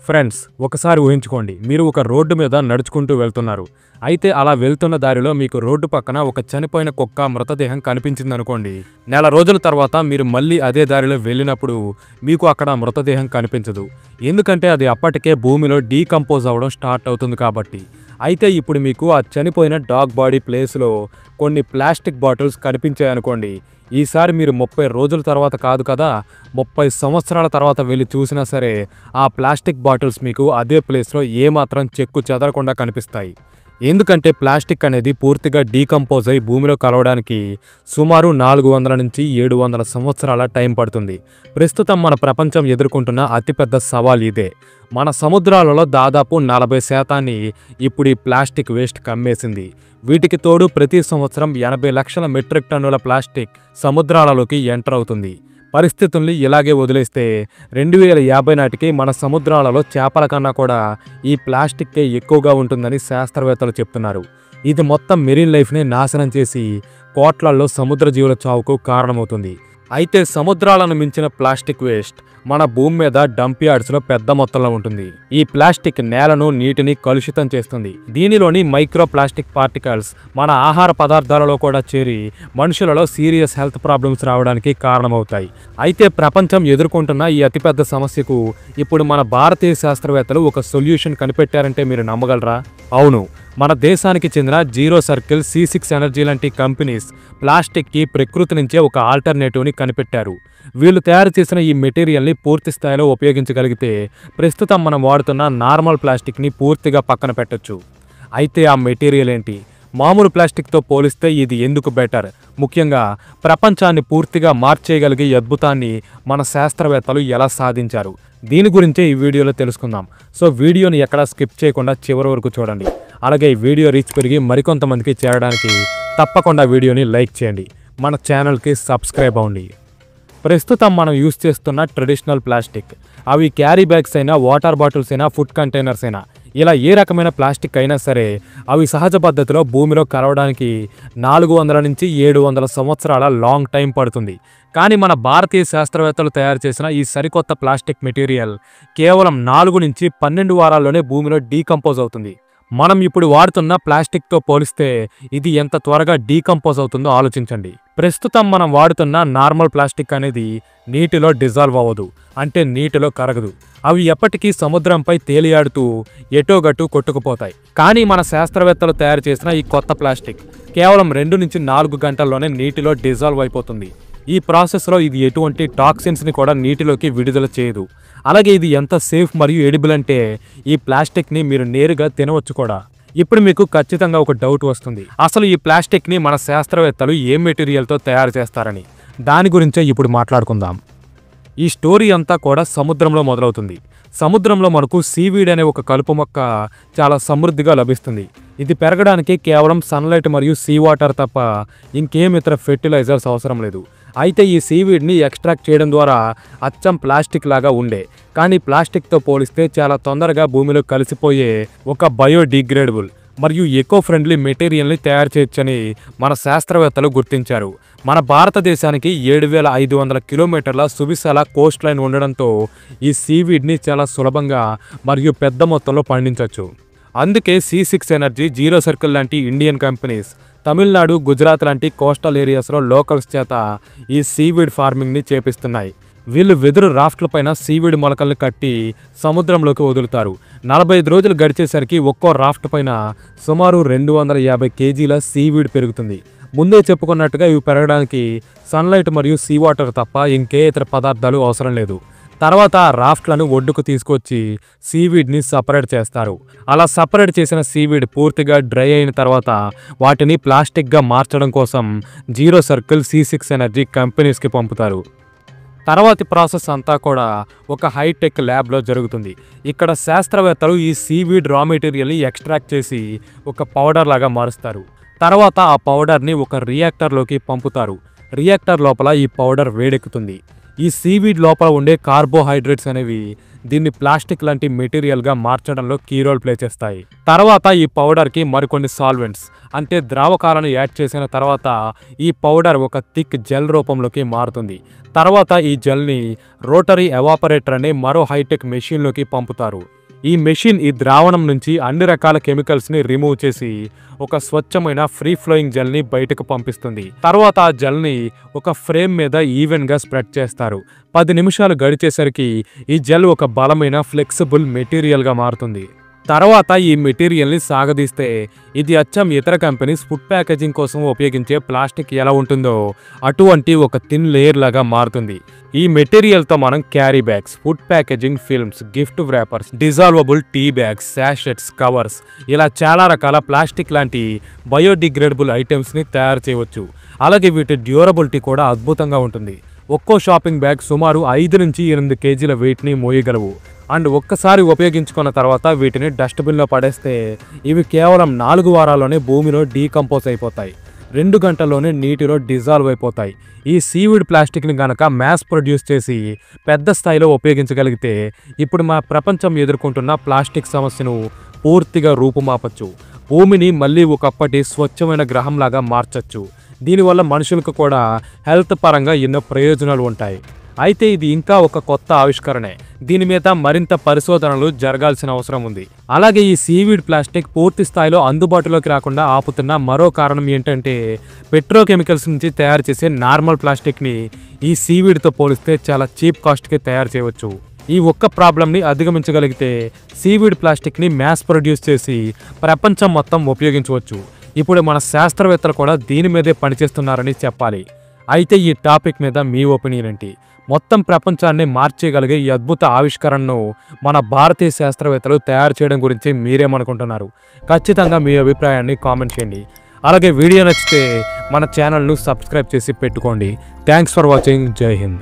Friends, ఒకసారి ఊహించుకోండి, మీరు ఒక రోడ్డు మీద నడుచుకుంటూ వెళ్తున్నారు. అయితే అలా వెళ్తున్న దారిలో మీకు రోడ్డు పక్కన ఒక చనిపోయిన కుక్క మృతదేహం కనిపించిందనుకోండి. నెల రోజుల తర్వాత మీరు మళ్ళీ అదే దారిలో వెళ్ళినప్పుడు మీకు అక్కడ మృతదేహం కనిపించదు. ఎందుకంటే అది అప్పటికే భూమిలో డీకంపోజ్ అవ్వడం స్టార్ట్ అవుతుంది కాబట్టి. అయితే ఇప్పుడు మీకు ఆ చనిపోయిన డాగ్ బాడీ ప్లేస్లో కొన్ని ప్లాస్టిక్ బాటిల్స్ కనిపించాయనుకోండి. ఈసారి మీరు 30 రోజుల తర్వాత కాదు కదా, 30 సంవత్సరాల తర్వాత వెళ్ళి చూసినా సరే ఆ ప్లాస్టిక్ బాటిల్స్ మీకు అదే ప్లేస్లో ఏమాత్రం చెక్కు చెదరకుండా కనిపిస్తాయి. ఎందుకంటే ప్లాస్టిక్ అనేది పూర్తిగా డీకంపోజ్ అయి భూమిలో కలవడానికి సుమారు 400 నుంచి 700 సంవత్సరాల టైం పడుతుంది. ప్రస్తుతం మన ప్రపంచం ఎదుర్కొంటున్న అతిపెద్ద సవాల్ ఇదే. మన సముద్రాలలో దాదాపు 40% ఇప్పుడు ఈ ప్లాస్టిక్ వేస్ట్ కమ్మేసింది. వీటికి తోడు ప్రతి సంవత్సరం 80 లక్షల మెట్రిక్ టన్నుల ప్లాస్టిక్ సముద్రాలలోకి ఎంటర్ అవుతుంది. పరిస్థితుల్ని ఇలాగే వదిలేస్తే 2050 నాటికి మన సముద్రాలలో చేపల కన్నా కూడా ఈ ప్లాస్టిక్కే ఎక్కువగా ఉంటుందని శాస్త్రవేత్తలు చెప్తున్నారు. ఇది మొత్తం మెరీన్ లైఫ్ని నాశనం చేసి కోట్లల్లో సముద్ర జీవుల చావుకు కారణమవుతుంది. అయితే సముద్రాలను మించిన ప్లాస్టిక్ వేస్ట్ మన భూమి మీద డంప్ యార్డ్స్లో పెద్ద మొత్తంలో ఉంటుంది. ఈ ప్లాస్టిక్ నేలను, నీటిని కలుషితం చేస్తుంది. దీనిలోని మైక్రో ప్లాస్టిక్ పార్టికల్స్ మన ఆహార పదార్థాలలో కూడా చేరి మనుషులలో సీరియస్ హెల్త్ ప్రాబ్లమ్స్ రావడానికి కారణమవుతాయి. అయితే ప్రపంచం ఎదుర్కొంటున్న ఈ అతిపెద్ద సమస్యకు ఇప్పుడు మన భారతీయ శాస్త్రవేత్తలు ఒక సొల్యూషన్ కనిపెట్టారంటే మీరు నమ్మగలరా? అవును, మన దేశానికి చెందిన జీరో సర్కిల్, C6 ఎనర్జీ లాంటి కంపెనీస్ ప్లాస్టిక్కి ప్రకృతి నుంచే ఒక ఆల్టర్నేటివ్ని కనిపెట్టారు. వీళ్ళు తయారు చేసిన ఈ మెటీరియల్ని పూర్తి స్థాయిలో ఉపయోగించగలిగితే ప్రస్తుతం మనం వాడుతున్న నార్మల్ ప్లాస్టిక్ని పూర్తిగా పక్కన పెట్టొచ్చు. అయితే ఆ మెటీరియల్ ఏంటి? మామూలు ప్లాస్టిక్తో పోలిస్తే ఇది ఎందుకు బెటర్? ముఖ్యంగా ప్రపంచాన్ని పూర్తిగా మార్చేయగలిగే అద్భుతాన్ని మన శాస్త్రవేత్తలు ఎలా సాధించారు? దీని గురించే ఈ వీడియోలో తెలుసుకుందాం. సో వీడియోని ఎక్కడా స్కిప్ చేయకుండా చివరి వరకు చూడండి. అలాగే ఈ వీడియో రీచ్ పెరిగి మరికొంతమందికి చేరడానికి తప్పకుండా వీడియోని లైక్ చేయండి. మన ఛానల్కి సబ్స్క్రైబ్ అవ్వండి. ప్రస్తుతం మనం యూజ్ చేస్తున్న ట్రెడిషనల్ ప్లాస్టిక్, అవి క్యారీ బ్యాగ్స్ అయినా, వాటర్ బాటిల్స్ అయినా, ఫుడ్ కంటైనర్స్ అయినా, ఇలా ఏ రకమైన ప్లాస్టిక్ అయినా సరే అవి సహజ పద్ధతిలో భూమిలో కలవడానికి 400 నుంచి 700 సంవత్సరాల లాంగ్ టైం పడుతుంది. కానీ మన భారతీయ శాస్త్రవేత్తలు తయారు చేసిన ఈ సరికొత్త ప్లాస్టిక్ మెటీరియల్ కేవలం 4 నుంచి 12 వారాల్లోనే భూమిలో డీకంపోజ్ అవుతుంది. మనం ఇప్పుడు వాడుతున్న ప్లాస్టిక్తో పోలిస్తే ఇది ఎంత త్వరగా డీకంపోజ్ అవుతుందో ఆలోచించండి. ప్రస్తుతం మనం వాడుతున్న నార్మల్ ప్లాస్టిక్ అనేది నీటిలో డిజాల్వ్ అవ్వదు, అంటే నీటిలో కరగదు. అవి ఎప్పటికీ సముద్రంపై తేలియాడుతూ ఎటోగట్టు కొట్టుకుపోతాయి. కానీ మన శాస్త్రవేత్తలు తయారు చేసిన ఈ కొత్త ప్లాస్టిక్ కేవలం 2 నుంచి 4 గంటల్లోనే నీటిలో డిజాల్వ్ అయిపోతుంది. ఈ ప్రాసెస్లో ఇది ఎటువంటి టాక్సిన్స్ని కూడా నీటిలోకి విడుదల చేయదు. అలాగే ఇది ఎంత సేఫ్ మరియు ఎడిబుల్ అంటే ఈ ప్లాస్టిక్ని మీరు నేరుగా తినవచ్చు కూడా. ఇప్పుడు మీకు ఖచ్చితంగా ఒక డౌట్ వస్తుంది, అసలు ఈ ప్లాస్టిక్ని మన శాస్త్రవేత్తలు ఏ మెటీరియల్తో తయారు చేస్తారని. దాని గురించే ఇప్పుడు మాట్లాడుకుందాం. ఈ స్టోరీ అంతా కూడా సముద్రంలో మొదలవుతుంది. సముద్రంలో మనకు సీవీడ్ అనే ఒక కలుపు మొక్క చాలా సమృద్ధిగా లభిస్తుంది. ఇది పెరగడానికి కేవలం సన్లైట్ మరియు సీ వాటర్ తప్ప ఇంకేం ఇతర ఫెర్టిలైజర్స్ అవసరం లేదు. అయితే ఈ సీవీడ్ని ఎక్స్ట్రాక్ట్ చేయడం ద్వారా అచ్చం ప్లాస్టిక్ లాగా ఉండే, కానీ ప్లాస్టిక్తో పోలిస్తే చాలా తొందరగా భూమిలో కలిసిపోయే ఒక బయోడిగ్రేడబుల్ మరియు ఎకో ఫ్రెండ్లీ మెటీరియల్ని తయారు చేయొచ్చని మన శాస్త్రవేత్తలు గుర్తించారు. మన భారతదేశానికి 7500 కిలోమీటర్ల సువిశాల కోస్ట్ లైన్ ఉండడంతో ఈ సీవీడ్ని చాలా సులభంగా మరియు పెద్ద మొత్తంలో పండించవచ్చు. అందుకే C6 ఎనర్జీ, జీరో సర్కిల్ లాంటి ఇండియన్ కంపెనీస్ తమిళనాడు, గుజరాత్ లాంటి కోస్టల్ ఏరియాస్లో లోకల్స్ చేత ఈ సీవీడ్ ఫార్మింగ్ని చేపిస్తున్నాయి. వీళ్ళు వెదురు రాఫ్ట్లపైన సీవీడ్ మొలకల్ని కట్టి సముద్రంలోకి వదులుతారు. 45 రోజులు గడిచేసరికి ఒక్కో రాఫ్ట్ పైన సుమారు 250 కేజీల సీవీడ్ పెరుగుతుంది. ముందే చెప్పుకున్నట్టుగా ఇవి పెరగడానికి సన్లైట్ మరియు సీ వాటర్ తప్ప ఇంకే ఇతర పదార్థాలు అవసరం లేదు. తర్వాత ఆ రాఫ్ట్లను ఒడ్డుకు తీసుకొచ్చి సీవీడ్ని సపరేట్ చేస్తారు. అలా సపరేట్ చేసిన సీవీడ్ పూర్తిగా డ్రై అయిన తర్వాత వాటిని ప్లాస్టిక్గా మార్చడం కోసం జీరో సర్కిల్, C6 ఎనర్జీ కంపెనీస్కి పంపుతారు. తర్వాతి ప్రాసెస్ అంతా కూడా ఒక హైటెక్ ల్యాబ్లో జరుగుతుంది. ఇక్కడ శాస్త్రవేత్తలు ఈ సీవీడ్ రా మెటీరియల్ని ఎక్స్ట్రాక్ట్ చేసి ఒక పౌడర్ లాగా మారుస్తారు. తర్వాత ఆ పౌడర్ని ఒక రియాక్టర్లోకి పంపుతారు. రియాక్టర్ లోపల ఈ పౌడర్ వేడెక్కుతుంది. ఈ సీవీడ్ లోపల ఉండే కార్బోహైడ్రేట్స్ అనేవి దీన్ని ప్లాస్టిక్ లాంటి మెటీరియల్గా మార్చడంలో కీ రోల్ ప్లే చేస్తాయి. తర్వాత ఈ పౌడర్కి మరికొన్ని సాల్వెంట్స్ అంటే ద్రావకాలను యాడ్ చేసిన తర్వాత ఈ పౌడర్ ఒక థిక్ జెల్ రూపంలోకి మారుతుంది. తర్వాత ఈ జెల్ని రోటరీ ఎవాపరేటర్ అనే మరో హైటెక్ మెషిన్లోకి పంపుతారు. ఈ మెషిన్ ఈ ద్రావణం నుంచి అన్ని రకాల కెమికల్స్ని రిమూవ్ చేసి ఒక స్వచ్ఛమైన ఫ్రీ ఫ్లోయింగ్ జెల్ని బయటకు పంపిస్తుంది. తర్వాత ఆ జెల్ని ఒక ఫ్రేమ్ మీద ఈవెన్గా స్ప్రెడ్ చేస్తారు. 10 నిమిషాలు గడిచేసరికి ఈ జెల్ ఒక బలమైన ఫ్లెక్సిబుల్ మెటీరియల్గా మారుతుంది. తర్వాత ఈ మెటీరియల్ని సాగదీస్తే ఇది అచ్చం ఇతర కంపెనీస్ ఫుడ్ ప్యాకేజింగ్ కోసం ఉపయోగించే ప్లాస్టిక్ ఎలా ఉంటుందో అటువంటి ఒక థిన్ లేయర్ లాగా మారుతుంది. ఈ మెటీరియల్తో మనం carry bags, food packaging films, gift wrappers, dissolvable tea bags, sachets, covers ఇలా చాలా రకాల ప్లాస్టిక్ లాంటి బయోడిగ్రేడబుల్ ఐటమ్స్ని తయారు చేయవచ్చు. అలాగే వీటి డ్యూరబిలిటీ కూడా అద్భుతంగా ఉంటుంది. ఒక్కో షాపింగ్ బ్యాగ్ సుమారు 5 నుంచి 8 కేజీల వెయిట్ని మోయగలవు. అండ్ ఒక్కసారి ఉపయోగించుకున్న తర్వాత వీటిని డస్ట్బిన్లో పడేస్తే ఇవి కేవలం 4 వారాల్లోనే భూమిలో డీకంపోజ్ అయిపోతాయి. 2 గంటల్లోనే నీటిలో డిజాల్వ్ అయిపోతాయి. ఈ సీవీడ్ ప్లాస్టిక్ని కనుక మ్యాస్ ప్రొడ్యూస్ చేసి పెద్ద స్థాయిలో ఉపయోగించగలిగితే ఇప్పుడు మా ప్రపంచం ఎదుర్కొంటున్న ప్లాస్టిక్ సమస్యను పూర్తిగా రూపుమాపచ్చు. భూమిని మళ్ళీ ఒకప్పటి స్వచ్ఛమైన గ్రహంలాగా మార్చచ్చు. దీనివల్ల మనుషులకు కూడా హెల్త్ పరంగా ఎన్నో ప్రయోజనాలు ఉంటాయి. అయితే ఇది ఇంకా ఒక కొత్త ఆవిష్కరణే. దీని మీద మరింత పరిశోధనలు జరగాల్సిన అవసరం ఉంది. అలాగే ఈ సీవీడ్ ప్లాస్టిక్ పూర్తి స్థాయిలో అందుబాటులోకి రాకుండా ఆపుతున్న మరో కారణం ఏంటంటే పెట్రోకెమికల్స్ నుంచి తయారు చేసే నార్మల్ ప్లాస్టిక్ని ఈ సీవీడ్తో పోలిస్తే చాలా చీప్ కాస్ట్కి తయారు చేయవచ్చు. ఈ ఒక్క ప్రాబ్లంని అధిగమించగలిగితే సీవీడ్ ప్లాస్టిక్ని మ్యాస్ ప్రొడ్యూస్ చేసి ప్రపంచం మొత్తం ఉపయోగించవచ్చు. ఇప్పుడు మన శాస్త్రవేత్తలు కూడా దీని మీదే పనిచేస్తున్నారని చెప్పాలి. అయితే ఈ టాపిక్ మీద మీ ఒపీనియన్ ఏంటి? మొత్తం ప్రపంచాన్ని మార్చేయగలిగే ఈ అద్భుత ఆవిష్కరణను మన భారతీయ శాస్త్రవేత్తలు తయారు చేయడం గురించి మీరేమనుకుంటున్నారు? ఖచ్చితంగా మీ అభిప్రాయాన్ని కామెంట్ చేయండి. అలాగే వీడియో నచ్చితే మన ఛానల్ను సబ్స్క్రైబ్ చేసి పెట్టుకోండి. Thanks for watching. జై హింద్.